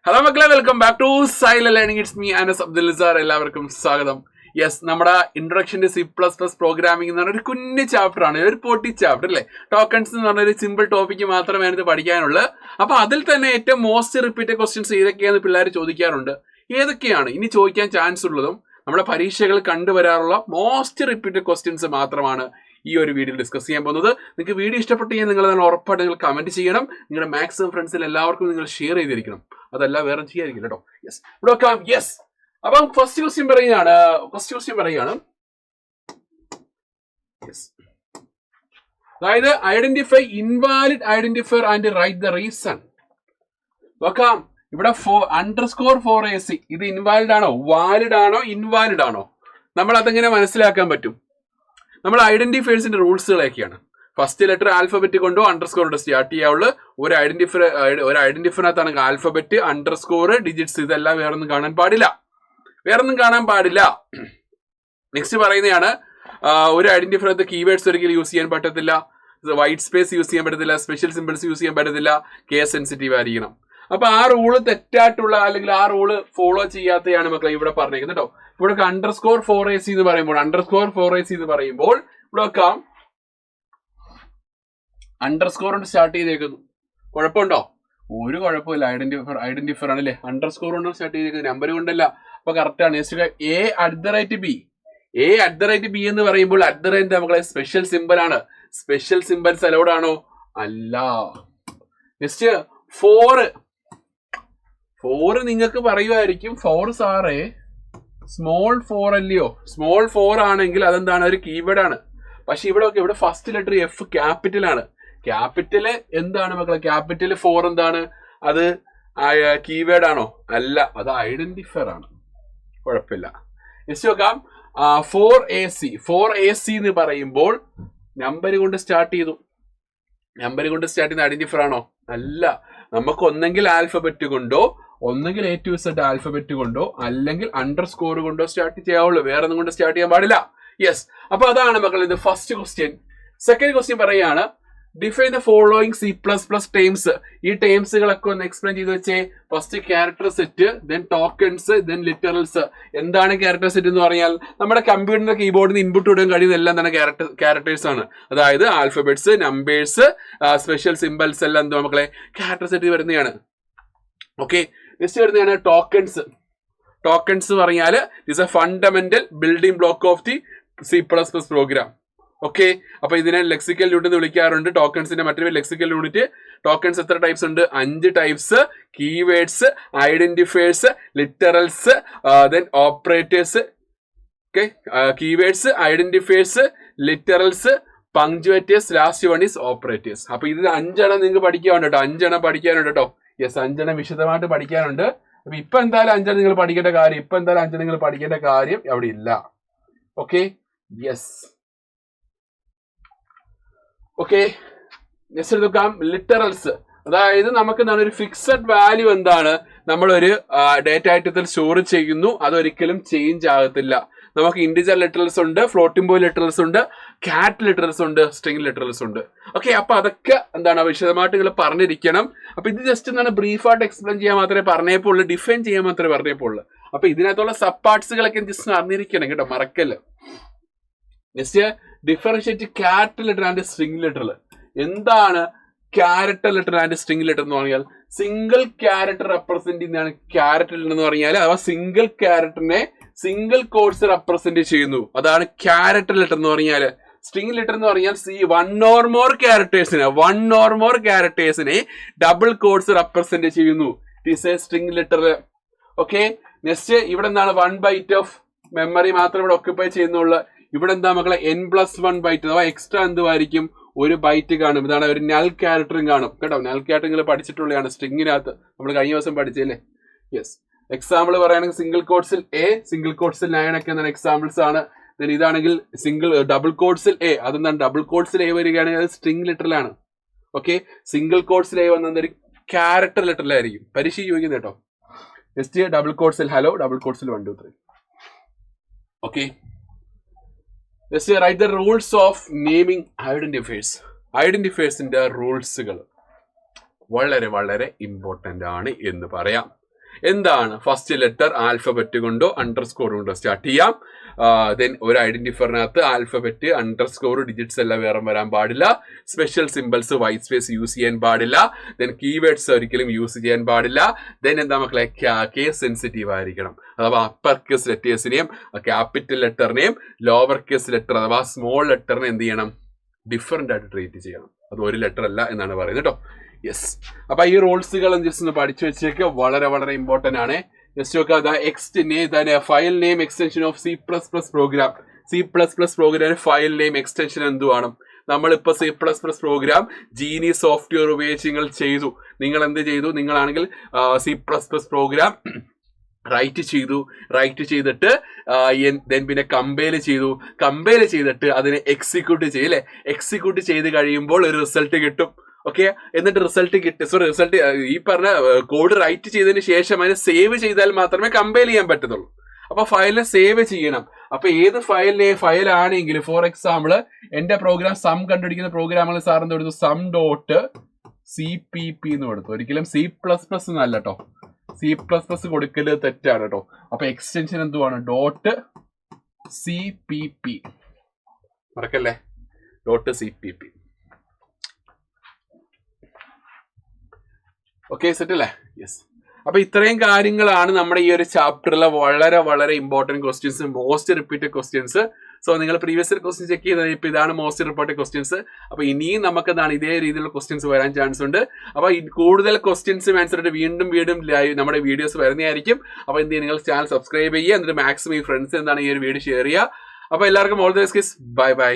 Hello മക്കളെ, welcome back to silent learning. It's me Anas Abdul sir. എല്ലാവർക്കും സ്വാഗതം. യെസ്, നമ്മുടെ ഇൻട്രൊഡക്ഷൻ ടു C++ പ്രോഗ്രാമിംഗ് എന്ന് പറഞ്ഞ ഒരു കുഞ്ഞു ചാപ്റ്റർ ആണ്, ഒരു പൊട്ടി ചാപ്റ്റർ അല്ലേ. ടോക്കൺസ് എന്ന് പറഞ്ഞ ഒരു സിമ്പിൾ ടോപ്പിക്ക് മാത്രമേ അതിനകത്ത് പഠിക്കാനുള്ളൂ. അപ്പൊ അതിൽ തന്നെ ഏറ്റവും മോസ്റ്റ് റിപ്പീറ്റഡ് ക്വസ്റ്റ്യൻസ് ഏതൊക്കെയാണെന്ന് പിള്ളേർ ചോദിക്കാറുണ്ട്. ഏതൊക്കെയാണ് ഇനി ചോദിക്കാൻ ചാൻസ് ഉള്ളതും നമ്മുടെ പരീക്ഷകൾ കണ്ടുവരാറുള്ള മോസ്റ്റ് റിപ്പീറ്റഡ് ക്വസ്റ്റ്യൻസ് മാത്രമാണ് ഈ ഒരു വീഡിയോ ഡിസ്കസ് ചെയ്യാൻ പോകുന്നത്. നിങ്ങൾക്ക് വീഡിയോ ഇഷ്ടപ്പെട്ട് കഴിഞ്ഞാൽ നിങ്ങൾ തന്നെ ഉറപ്പായിട്ട് നിങ്ങൾ കമന്റ് ചെയ്യണം. നിങ്ങളുടെ മാക്സിമം ഫ്രണ്ട്സിൽ എല്ലാവർക്കും നിങ്ങൾ ഷെയർ ചെയ്തിരിക്കണം. അതല്ല വേറെ ചെയ്യാതിരിക്കും കേട്ടോ. യെസ്, ഇവിടെ വെക്കാം. യെസ്, അപ്പം ഫസ്റ്റ് ക്വസ്റ്റ്യൻ പറയുകയാണ്. അതായത് identify invalid identifier and write the reason. നോക്കാം, ഇവിടെ _4ac ഇത് ഇൻവാലിഡ് ആണോ, വാലിഡ് ആണോ, ഇൻവാലിഡ് ആണോ? നമ്മൾ അതെങ്ങനെ മനസ്സിലാക്കാൻ പറ്റും? നമ്മൾ ഐഡന്റിഫയേഴ്സിന്റെ റൂൾസുകളൊക്കെയാണ്. ഫസ്റ്റ് ലെറ്റർ ആൽഫബറ്റ് കൊണ്ടോ അണ്ടർസ്കോർ കൊണ്ടോ സ്റ്റാർട്ട് ചെയ്യാവുള്ളൂ. ഒരു ഐഡന്റിഫയറിനകത്താണെങ്കിൽ ആൽഫബറ്റ്, അണ്ടർസ്കോർ, ഡിജിറ്റ്സ്, ഇതെല്ലാം വേറൊന്നും കാണാൻ പാടില്ല. നെക്സ്റ്റ് പറയുന്നതാണ്, ഒരു ഐഡന്റിഫയറിനകത്ത് കീവേഡ്സ് ഒരിക്കലും യൂസ് ചെയ്യാൻ പറ്റത്തില്ല, വൈറ്റ് സ്പേസ് യൂസ് ചെയ്യാൻ പറ്റത്തില്ല, സ്പെഷ്യൽ സിമ്പിൾസ് യൂസ് ചെയ്യാൻ പറ്റത്തില്ല, കേസ് സെൻസിറ്റീവ് ആയിരിക്കണം. അപ്പൊ ആ റൂള് തെറ്റായിട്ടുള്ള അല്ലെങ്കിൽ ആ റൂള് ഫോളോ ചെയ്യാത്തതാണ് മക്കളെ ഇവിടെ പറഞ്ഞേക്കുന്നത് കേട്ടോ. ഇവിടെ _4ac എന്ന് പറയുമ്പോൾ ഇവിടെ വെക്കാം, അണ്ടർസ്കോർ കൊണ്ട് സ്റ്റാർട്ട് ചെയ്തേക്കുന്നു. കുഴപ്പമുണ്ടോ? ഒരു കുഴപ്പമില്ല. ഐഡന്റിഫയർ ആണല്ലേ, അണ്ടർസ്കോർ കൊണ്ട് സ്റ്റാർട്ട് ചെയ്തേക്കുന്നത്, നമ്പർ കൊണ്ടല്ല. അപ്പൊ കറക്റ്റ് ആണ്. A@b എന്ന് പറയുമ്പോൾ @ മക്കളെ സ്പെഷ്യൽ സിമ്പിൾ ആണ്. സ്പെഷ്യൽ സിമ്പിൾസ് അലൗഡ് ആണോ? അല്ല. നെക്സ്റ്റ് 4 നിങ്ങൾക്ക് പറയുമായിരിക്കും, 4 സാറേ സ്മോൾ 4 അല്ലയോ? സ്മോൾ 4 ആണെങ്കിൽ അതെന്താണ്, ഒരു കീവേഡ് ആണ്. പക്ഷെ ഇവിടെ ഫസ്റ്റ് ലെറ്റർ F ക്യാപിറ്റൽ ആണ്. ക്യാപിറ്റല് എന്താണ് മക്കളെ? ക്യാപിറ്റൽ 4 എന്താണ്? അത് കീവേഡ് ആണോ? അല്ല, അത് ഐഡന്റിഫയർ ആണ്. കുഴപ്പമില്ല. നെക്സ്റ്റ് നോക്കാം, 4ac എന്ന് പറയുമ്പോൾ നമ്പർ കൊണ്ട് സ്റ്റാർട്ട് ചെയ്യുന്ന ഐഡന്റിഫയർ ആണോ? അല്ല. നമുക്ക് ഒന്നെങ്കിൽ ആൽഫബറ്റ് കൊണ്ടോ, ഒന്നെങ്കിൽ A to Z ആൽഫബറ്റ് കൊണ്ടോ, അല്ലെങ്കിൽ അണ്ടർസ്കോർ കൊണ്ടോ സ്റ്റാർട്ട് ചെയ്യാവുള്ളൂ. വേറെ ഒന്നും കൊണ്ട് സ്റ്റാർട്ട് ചെയ്യാൻ പാടില്ല. യെസ്, അപ്പൊ അതാണ് മക്കൾ ഇത് ഫസ്റ്റ് ക്വസ്റ്റ്യൻ. സെക്കൻഡ് ക്വസ്റ്റ്യൻ പറയുകയാണ്, define the following C++ terms. ഈ ടേംസുകളൊക്കെ ഒന്ന് എക്സ്പ്ലെയിൻ ചെയ്ത് വെച്ചേ. First character set, then tokens, then literals. എന്താണ് ക്യാരക്ടർ സെറ്റ് എന്ന് പറഞ്ഞാൽ നമ്മുടെ കമ്പ്യൂട്ടറിന്റെ കീബോർഡിൽ നിന്ന് ഇൻപുട്ട് ഇടാൻ കഴിയുന്ന എല്ലാം തന്നെ ക്യാരക്ടേഴ്സ് ആണ്. അതായത് ആൽഫബറ്റ്സ്, നമ്പേഴ്സ്, സ്പെഷ്യൽ സിംബൽസ് എല്ലാം എന്താ മക്കളെ ക്യാരക്ടർ സെറ്റ് വരുന്നതാണ്. ഓക്കെ, നെക്സ്റ്റ് വരുന്നതാണ് ടോക്കൺസ് പറഞ്ഞാൽ is a fundamental building block of the C++ program. Okay, അപ്പൊ ഇതിനെ ലെക്സിക്കൽ യൂണിറ്റ് എന്ന് വിളിക്കാറുണ്ട്. ടോക്കൺസിന്റെ മറ്റൊരു ലെക്സിക്കൽ യൂണിറ്റ്. ടോക്കൺസ് എത്ര ടൈപ്സ് ഉണ്ട്? 5 types. Keywords, identifiers, literals, then operators. Okay, keywords, identifiers, literals, punctuators, last one is operators. അപ്പൊ ഇതിൽ 5 നിങ്ങൾക്ക് പഠിക്കാനുണ്ട് കേട്ടോ. 5 പഠിക്കാനുണ്ട് കേട്ടോ. യെസ്, 5 വിശദമായിട്ട് പഠിക്കാനുണ്ട്. അപ്പൊ ഇപ്പൊ എന്തായാലും 5 നിങ്ങൾ പഠിക്കേണ്ട കാര്യം അവിടെ ഇല്ല. Okay, yes. ഓക്കെ, നെക്സ്റ്റ് എടുക്കാം, ലിറ്ററൽസ്. അതായത് നമുക്ക് എന്താണ്, ഒരു ഫിക്സഡ് വാല്യൂ എന്താണ് നമ്മളൊരു ഡേറ്റ ഐറ്റത്തിൽ സ്റ്റോർ ചെയ്യുന്നു, അതൊരിക്കലും ചേഞ്ച് ആകത്തില്ല. നമുക്ക് ഇൻഡിജർ ലിറ്ററൽസ് ഉണ്ട്, ഫ്ലോട്ടിംഗ് പോയിന്റ് ലിറ്ററൽസ് ഉണ്ട്, കാറ്റ് ലിറ്ററൽസ് ഉണ്ട്, സ്ട്രിംഗ് ലിറ്ററൽസ് ഉണ്ട്. ഓക്കെ, അപ്പൊ അതൊക്കെ എന്താണ് വിശദമായിട്ട് നിങ്ങൾ പറഞ്ഞിരിക്കണം. അപ്പൊ ഇത് ജസ്റ്റ് എന്താണ് ബ്രീഫായിട്ട് എക്സ്പ്ലെയിൻ ചെയ്യാൻ മാത്രമേ പറഞ്ഞേപ്പോളൂ, ഡിഫൈൻ ചെയ്യാൻ മാത്രമേ പറഞ്ഞേപ്പോളൂ. അപ്പൊ ഇതിനകത്തുള്ള സബ് പാർട്സുകളൊക്കെ ജസ്റ്റ് അറിഞ്ഞിരിക്കണം കേട്ടോ, മറക്കല്ല. Next, differentiate character letter and string letter. എന്താണ് character letter and string letter എന്ന് പറഞ്ഞാൽ? സിംഗിൾ ക്യാരക്ടർ റെപ്രസെന്റ് ചെയ്യുന്നതാണ് ക്യാരക്ടർ എന്ന് പറഞ്ഞാൽ, അഥവാ സിംഗിൾ ക്യാരക്ടറിനെ സിംഗിൾ കോഡ്സ് റെപ്രസെന്റ് ചെയ്യുന്നു, അതാണ് ക്യാരക്ടർ ലെറ്റർ എന്ന് പറഞ്ഞാൽ. സ്ട്രിംഗ് ലെറ്റർ എന്ന് പറഞ്ഞാൽ one or more ക്യാരക്ടേഴ്സിനെ ഡബിൾ കോഡ്സ് റെപ്രസെന്റ് ചെയ്യുന്നു. It is a string letter. Okay, next ഇവിടെ എന്താണ്, 1 ബൈറ്റ് ഓഫ് മെമ്മറി മാത്രം ഇവിടെ ഒക്യുപ്പൈ ചെയ്യുന്നുള്ള. ഇവിടെ എന്താ മക്കളെ, n+1 ബൈറ്റ്, അഥവാ എക്സ്ട്രാ എന്തുമായിരിക്കും, 1 ബൈറ്റ് കാണും. ഇതാണ് ഒരു നൾ ക്യാരക്ടറും കാണും കേട്ടോ. നൾ ക്യാരക്ടർ നിങ്ങൾ പഠിച്ചിട്ടുള്ളതാണ് സ്ട്രിങ്ങിനകത്ത്, നമ്മൾ കഴിഞ്ഞ ദിവസം പഠിച്ചല്ലേ. യെസ്, എക്സാമ്പിൾ പറയുകയാണെങ്കിൽ സിംഗിൾ കോഡ്സിൽ A, സിംഗിൾ കോഡ്സിൽ 9 ഒക്കെ എന്താണ് എക്സാമ്പിൾസ് ആണ്. ഇതാണെങ്കിൽ ഡബിൾ കോഡ്സിൽ A, അതെന്താണ് ഡബിൾ കോഡ്സിൽ A വരികയാണെങ്കിൽ അത് സ്ട്രിംഗ് ലെറ്ററിലാണ്. ഓക്കെ, സിംഗിൾ കോഡ്സിൽ A വന്നത് ഒരു ക്യാരക്ടർ ലെറ്ററിലായിരിക്കും. പരീക്ഷ ചോദിക്കുന്നത് കേട്ടോ. നെക്സ്റ്റ്, ഡബിൾ കോഡ്സിൽ ഹലോ, ഡബിൾ കോഡ്സിൽ 1 2 3. Okay, next, write the rules of naming identifiers. ഐഡന്റിഫയേഴ്സിന്റെ റൂൾസുകൾ വളരെ വളരെ ഇമ്പോർട്ടന്റ് ആണ് എന്ന് പറയാം. എന്താണ് ഫസ്റ്റ് ലെറ്റർ ആൽഫബറ്റ് കൊണ്ടോ അണ്ടർസ്കോർ കൊണ്ടോ സ്റ്റാർട്ട് ചെയ്യാം. ദെൻ ഒരു ഐഡന്റിഫയറിനകത്ത് ആൽഫബറ്റ് അണ്ടർസ്കോർ ഡിജിറ്റ്സ് എല്ലാം വേറെ വരാൻ പാടില്ല. Special symbols white space use ചെയ്യാൻ പാടില്ല. ദെൻ കീവേഡ്സ് ഒരിക്കലും യൂസ് ചെയ്യാൻ പാടില്ല. ദെൻ എന്താ മക്കളെ, കേസ് സെൻസിറ്റീവ് ആയിരിക്കണം. അഥവാ അപ്പർ കേസ് ലെറ്റേഴ്സിനെയും ക്യാപിറ്റൽ ലെറ്ററിനെയും ലോവർ കേസ് ലെറ്റർ അഥവാ സ്മോൾ ലെറ്ററിനെ എന്ത് ചെയ്യണം, ഡിഫറെന്റ് ആയിട്ട് ട്രീറ്റ് ചെയ്യണം. അത് ഒരു ലെറ്റർ അല്ല എന്നാണ് പറയുന്നത് കേട്ടോ. യെസ്, അപ്പൊ ഈ റൂൾസുകൾ ജസ്റ്റ് ഒന്ന് പഠിച്ചു വെച്ചേക്ക്, വളരെ വളരെ ഇമ്പോർട്ടന്റ് ആണ്. ജസ്റ്റ് നോക്കുക, file name extension of C++ program. C++ program file name extension എന്തുവാണ്? നമ്മളിപ്പോൾ C++ പ്രോഗ്രാം ജീനി സോഫ്റ്റ്വെയർ ഉപയോഗിച്ച് നിങ്ങൾ ചെയ്തു. നിങ്ങൾ എന്ത് ചെയ്തു? നിങ്ങളാണെങ്കിൽ C++ പ്രോഗ്രാം റൈറ്റ് ചെയ്തിട്ട് പിന്നെ കമ്പൈൽ ചെയ്തിട്ട് അതിനെ എക്സിക്യൂട്ട് ചെയ്യും അല്ലെ. എക്സിക്യൂട്ട് ചെയ്ത് കഴിയുമ്പോൾ ഒരു റിസൾട്ട് കിട്ടും. ഓക്കെ, എന്നിട്ട് റിസൾട്ട് ഈ പറഞ്ഞ കോഡ് റൈറ്റ് ചെയ്തതിന് ശേഷം അതിനെ സേവ് ചെയ്താൽ മാത്രമേ കമ്പൈൽ ചെയ്യാൻ പറ്റത്തുള്ളൂ. അപ്പൊ ഫയലിനെ സേവ് ചെയ്യണം. അപ്പൊ ഏത് ഫയലാണെങ്കിലും, ഫോർ എക്സാമ്പിൾ എന്റെ പ്രോഗ്രാം സം കണ്ടുപിടിക്കുന്ന പ്രോഗ്രാമുകൾ സാർ എന്ത് കൊടുത്തു, sum.cpp എന്ന് കൊടുത്തു. ഒരിക്കലും C++ എന്നല്ല കേട്ടോ, C++ കൊടുക്കല് തെറ്റാണ് കേട്ടോ. അപ്പൊ എക്സ്റ്റൻഷൻ എന്തുവാണ്, .cpp, മറക്കല്ലേ, .cpp. ഓക്കെ, സെറ്റ് അല്ലേ? യെസ്. അപ്പൊ ഇത്രയും കാര്യങ്ങളാണ് നമ്മുടെ ഈ ഒരു ചാപ്റ്ററിലെ വളരെ വളരെ important questions, most repeated questions. So നിങ്ങൾ പ്രീവിയസ് ഇയർ ക്വസ്റ്റ്യൻ ചെക്ക് ചെയ്താൽ ഇപ്പൊ ഇതാണ് മോസ്റ്റ് റിപ്പീറ്റഡ് ക്വസ്റ്റ്യൻസ്. അപ്പൊ ഇനിയും നമുക്ക് എന്താണ് ഇതേ രീതിയിലുള്ള ക്വസ്റ്റ്യൻസ് വരാൻ ചാൻസ് ഉണ്ട്. അപ്പൊ കൂടുതൽ ക്വസ്റ്റ്യൻസും ആൻസറായിട്ട് വീണ്ടും ലൈവ് നമ്മുടെ വീഡിയോസ് വരുന്നതായിരിക്കും. അപ്പൊ എന്ത് ചെയ്യുക, നിങ്ങൾ ചാനൽ സബ്സ്ക്രൈബ് ചെയ്യുക, എന്നിട്ട് മാക്സിമം ഈ ഫ്രണ്ട്സ് എന്താണ് ഈ ഒരു വീഡിയോ ഷെയർ ചെയ്യുക. അപ്പൊ എല്ലാവർക്കും all the best, bye bye.